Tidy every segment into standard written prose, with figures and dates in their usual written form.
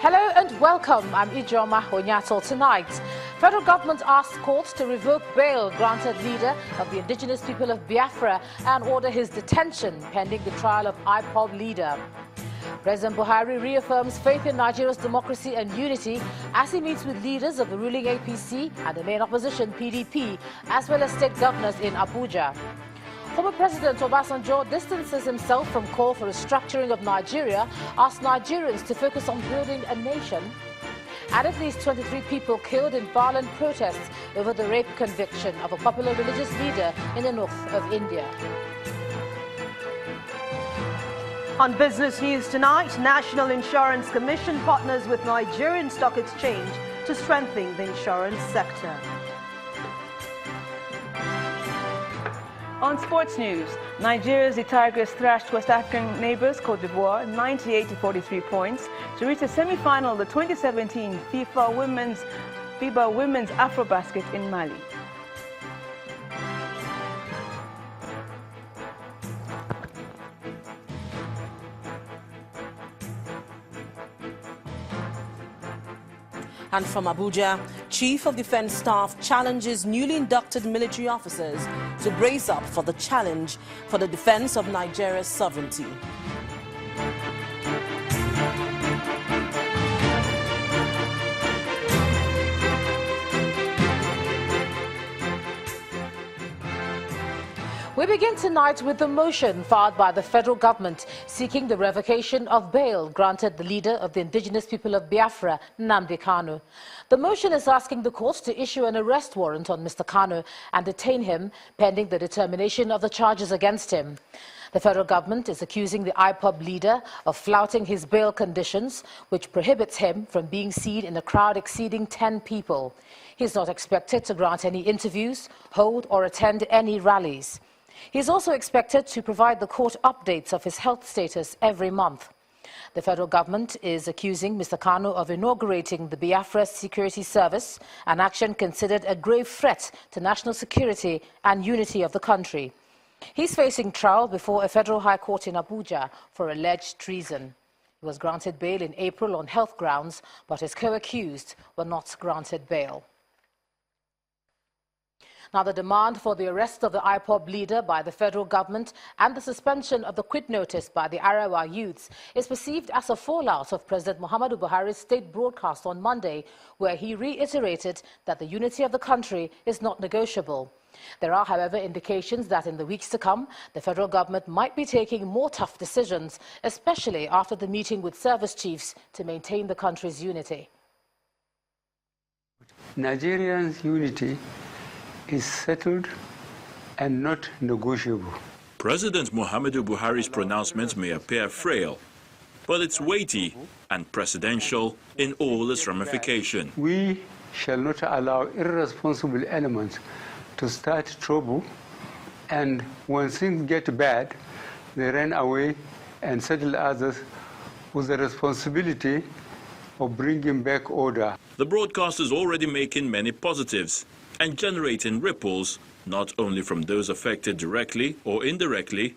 Hello and welcome. I'm Ijoma Onyato. Tonight, federal government asks courts to revoke bail granted leader of the indigenous people of Biafra and order his detention pending the trial of IPOB leader. President Buhari reaffirms faith in Nigeria's democracy and unity as he meets with leaders of the ruling APC and the main opposition PDP, as well as state governors in Abuja. Former President Obasanjo distances himself from call for a restructuring of Nigeria, asks Nigerians to focus on building a nation. And at least 23 people killed in violent protests over the rape conviction of a popular religious leader in the north of India. On business news tonight, National Insurance Commission partners with Nigerian Stock Exchange to strengthen the insurance sector. On sports news, Nigeria's The Tigers thrashed West African neighbors Cote d'Ivoire 98-43 points to reach the semi-final of the 2017 FIBA Women's Afrobasket in Mali. And from Abuja, Chief of Defense Staff challenges newly inducted military officers to brace up for the challenge for the defense of Nigeria's sovereignty. We begin tonight with the motion filed by the federal government seeking the revocation of bail granted the leader of the indigenous people of Biafra, Nnamdi Kanu. The motion is asking the courts to issue an arrest warrant on Mr. Kanu and detain him pending the determination of the charges against him. The federal government is accusing the IPOB leader of flouting his bail conditions, which prohibits him from being seen in a crowd exceeding 10 people. He is not expected to grant any interviews, hold or attend any rallies. He is also expected to provide the court updates of his health status every month. The federal government is accusing Mr. Kanu of inaugurating the Biafra Security Service, an action considered a grave threat to national security and unity of the country. He's facing trial before a federal high court in Abuja for alleged treason. He was granted bail in April on health grounds, but his co-accused were not granted bail. Now, the demand for the arrest of the IPOB leader by the federal government and the suspension of the quit notice by the Arawa youths is perceived as a fallout of President Muhammadu Buhari's state broadcast on Monday, where he reiterated that the unity of the country is not negotiable. There are, however, indications that in the weeks to come, the federal government might be taking more tough decisions, especially after the meeting with service chiefs to maintain the country's unity. Nigerians' unity is settled and not negotiable. President Muhammadu Buhari's pronouncement may appear frail, but it's weighty and presidential in all its ramifications. We shall not allow irresponsible elements to start trouble, and when things get bad, they run away and settle others with the responsibility of bringing back order. The broadcast is already making many positives and generating ripples, not only from those affected directly or indirectly,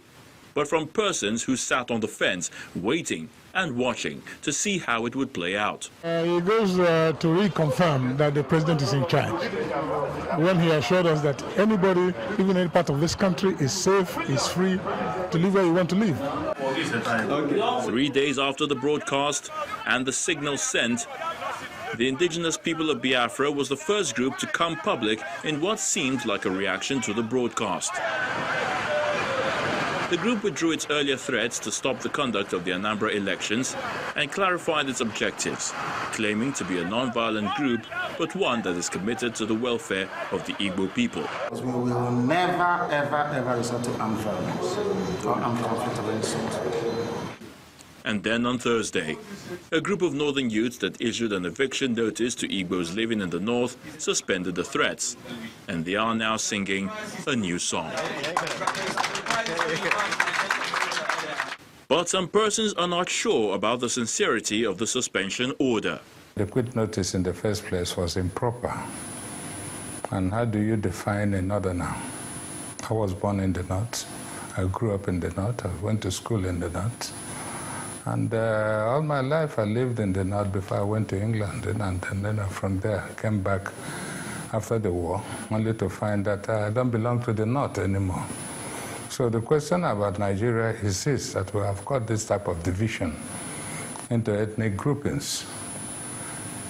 but from persons who sat on the fence waiting and watching to see how it would play out. It goes to reconfirm that the president is in charge, when he assured us that anybody, even any part of this country, is safe, is free to live where you want to live. 3 days after the broadcast and the signal sent, the indigenous people of Biafra was the first group to come public in what seemed like a reaction to the broadcast. The group withdrew its earlier threats to stop the conduct of the Anambra elections and clarified its objectives, claiming to be a non-violent group, but one that is committed to the welfare of the Igbo people. We will never, ever resort to armed violence or armed conflict of any sort. And then on Thursday, a group of northern youths that issued an eviction notice to Igbos living in the north suspended the threats, and they are now singing a new song. But some persons are not sure about the sincerity of the suspension order. The quit notice in the first place was improper. And how do you define a northerner? I was born in the north. I grew up in the north. I went to school in the north. And all my life I lived in the north before I went to England, and then from there I came back after the war, only to find that I don't belong to the north anymore. So the question about Nigeria is this, that we have got this type of division into ethnic groupings.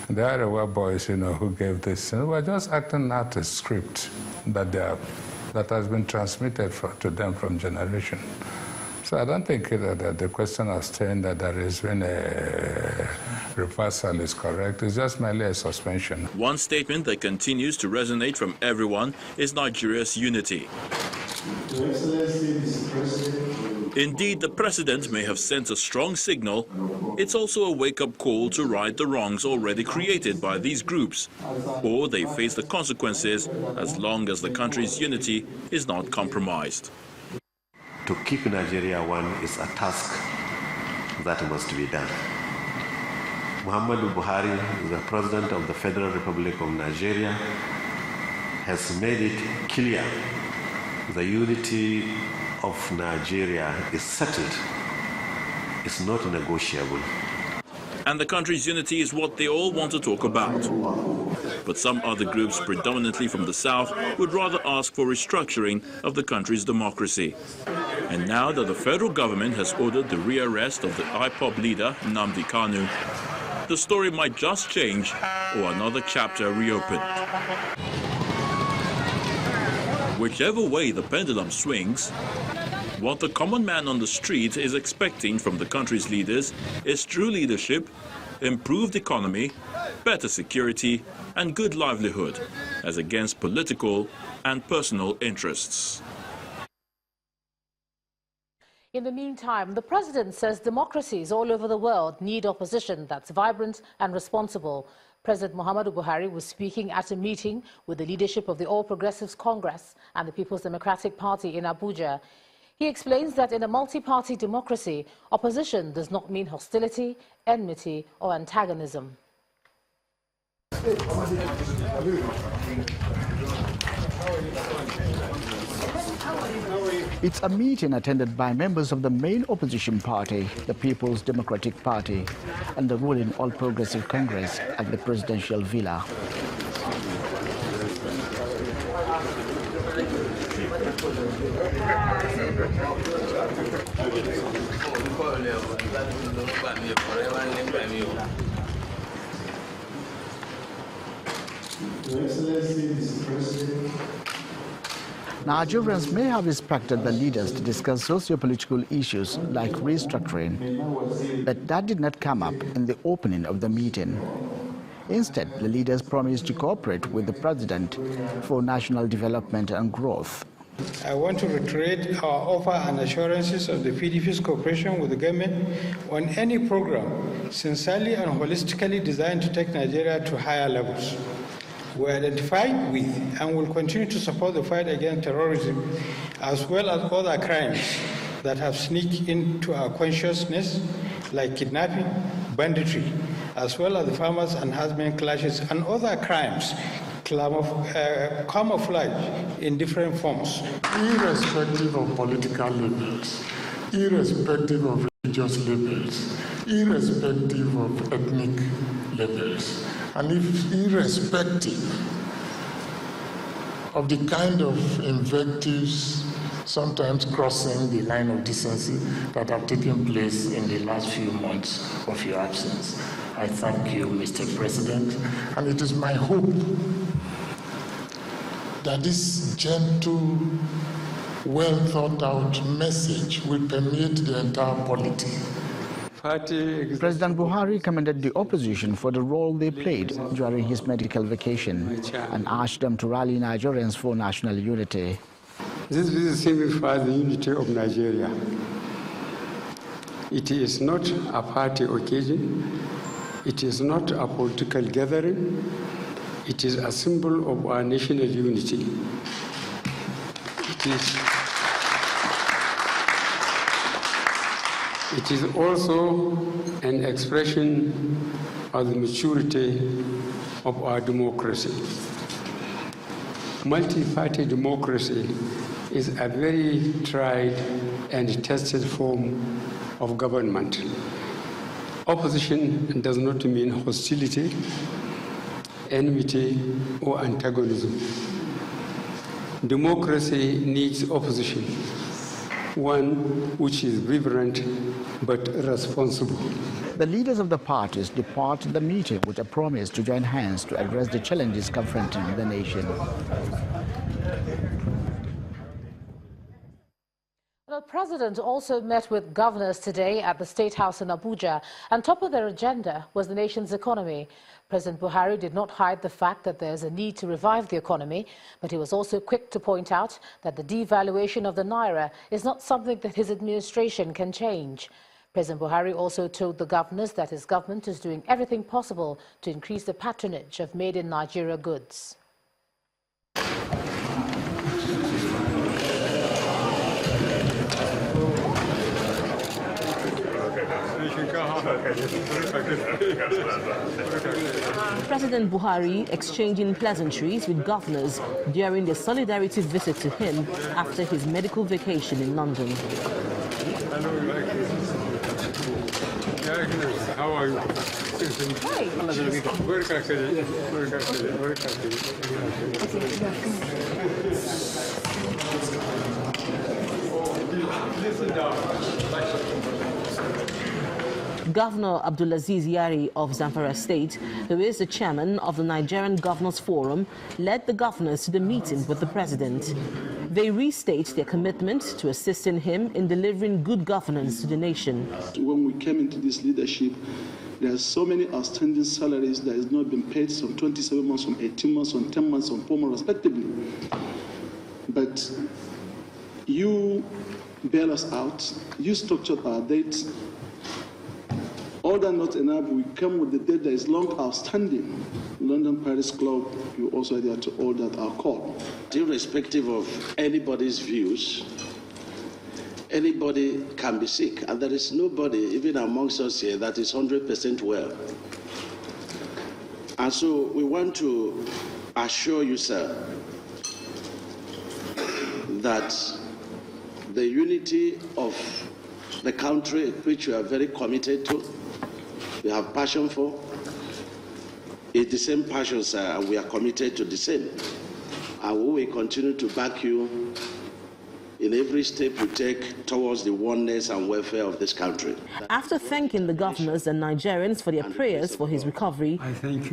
The Arewa boys, who gave this, were just acting out a script that has been transmitted to them from generation. So I don't think that the question of saying that there has been a reversal is correct. It's just merely a suspension. One statement that continues to resonate from everyone is Nigeria's unity. Indeed, the president may have sent a strong signal. It's also a wake-up call to right the wrongs already created by these groups, or they face the consequences as long as the country's unity is not compromised. To keep Nigeria one is a task that must be done. Muhammadu Buhari, the President of the Federal Republic of Nigeria, has made it clear the unity of Nigeria is settled. It's not negotiable. And the country's unity is what they all want to talk about. But some other groups, predominantly from the south, would rather ask for restructuring of the country's democracy. And now that the federal government has ordered the rearrest of the IPOB leader, Nnamdi Kanu, the story might just change or another chapter reopen. Whichever way the pendulum swings, what the common man on the street is expecting from the country's leaders is true leadership, improved economy, better security, and good livelihood, as against political and personal interests. In the meantime, the president says democracies all over the world need opposition that's vibrant and responsible. President Muhammadu Buhari was speaking at a meeting with the leadership of the All Progressives Congress and the People's Democratic Party in Abuja. He explains that in a multi-party democracy, opposition does not mean hostility, enmity, or antagonism. It's a meeting attended by members of the main opposition party, the People's Democratic Party, and the ruling All Progressive Congress at the presidential villa. Nigerians may have expected the leaders to discuss socio-political issues like restructuring, but that did not come up in the opening of the meeting. Instead, the leaders promised to cooperate with the president for national development and growth. I want to reiterate our offer and assurances of the PDP's cooperation with the government on any program sincerely and holistically designed to take Nigeria to higher levels. We identify with and will continue to support the fight against terrorism as well as other crimes that have sneaked into our consciousness, like kidnapping, banditry, as well as the farmers and herdsmen clashes and other crimes camouflage in different forms. Irrespective of political labels, irrespective of religious labels, irrespective of ethnic labels, and irrespective of the kind of invectives, sometimes crossing the line of decency, that have taken place in the last few months of your absence. I thank you, Mr. President, and it is my hope that this gentle, well-thought-out message will permeate the entire polity. President Buhari commended the opposition for the role they played during his medical vacation and urged them to rally Nigerians for national unity. This visit signifies the unity of Nigeria. It is not a party occasion. It is not a political gathering. It is a symbol of our national unity. It is also an expression of the maturity of our democracy. Multi-party democracy is a very tried and tested form of government. Opposition does not mean hostility, enmity, or antagonism. Democracy needs opposition, one which is vibrant but responsible. The leaders of the parties departed the meeting with a promise to join hands to address the challenges confronting the nation. The president also met with governors today at the State House in Abuja, and top of their agenda was the nation's economy. President Buhari did not hide the fact that there is a need to revive the economy, but he was also quick to point out that the devaluation of the naira is not something that his administration can change. President Buhari also told the governors that his government is doing everything possible to increase the patronage of made-in-Nigeria goods. President Buhari exchanging pleasantries with governors during the solidarity visit to him after his medical vacation in London. How are you? Hi. Governor Abdulaziz Yari of Zamfara State, who is the chairman of the Nigerian Governors Forum, led the governors to the meeting with the president. They restate their commitment to assisting him in delivering good governance to the nation. When we came into this leadership, there are so many outstanding salaries that has not been paid, some 27 months, some 18 months, some 10 months, some 4 months, respectively. But you bail us out, you structured our dates. All that not enough, we come with the debt that is long outstanding. London Paris Club, you also had to order our call. Irrespective of anybody's views, anybody can be sick, and there is nobody, even amongst us here, that is 100% well. And so we want to assure you, sir, that the unity of the country, which we are very committed to, we have passion for, is the same passion, sir, and we are committed to the same. And we will continue to back you in every step you take towards the oneness and welfare of this country. After thanking the governors and Nigerians for their prayers for his recovery,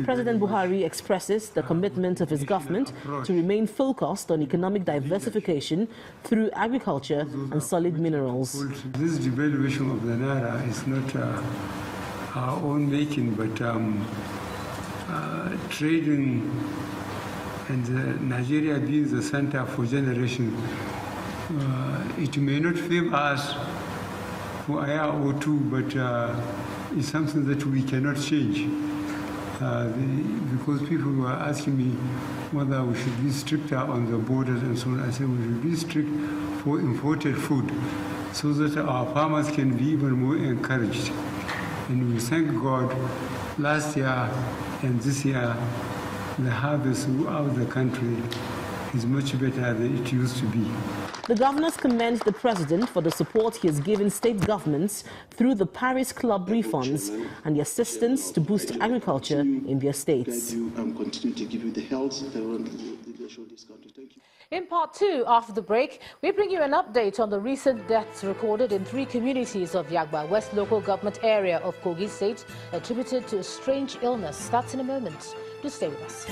President Buhari expresses the commitment of his government to remain focused on economic diversification through agriculture and solid minerals. This devaluation of the naira is not our own making, but trading and Nigeria being the center for generations. It may not favor us for a year or two, but it's something that we cannot change. Because people were asking me whether we should be stricter on the borders and so on. I said we should be strict for imported food so that our farmers can be even more encouraged. And we thank God, last year and this year, the harvest throughout the country is much better than it used to be. The governors commend the president for the support he has given state governments through the Paris Club refunds and the assistance to boost agriculture in their states. Continue to give you the health that this country. Thank you. In part 2, after the break, we bring you an update on the recent deaths recorded in 3 communities of Yagba West local government area of Kogi State attributed to a strange illness. That's in a moment. Do stay with us.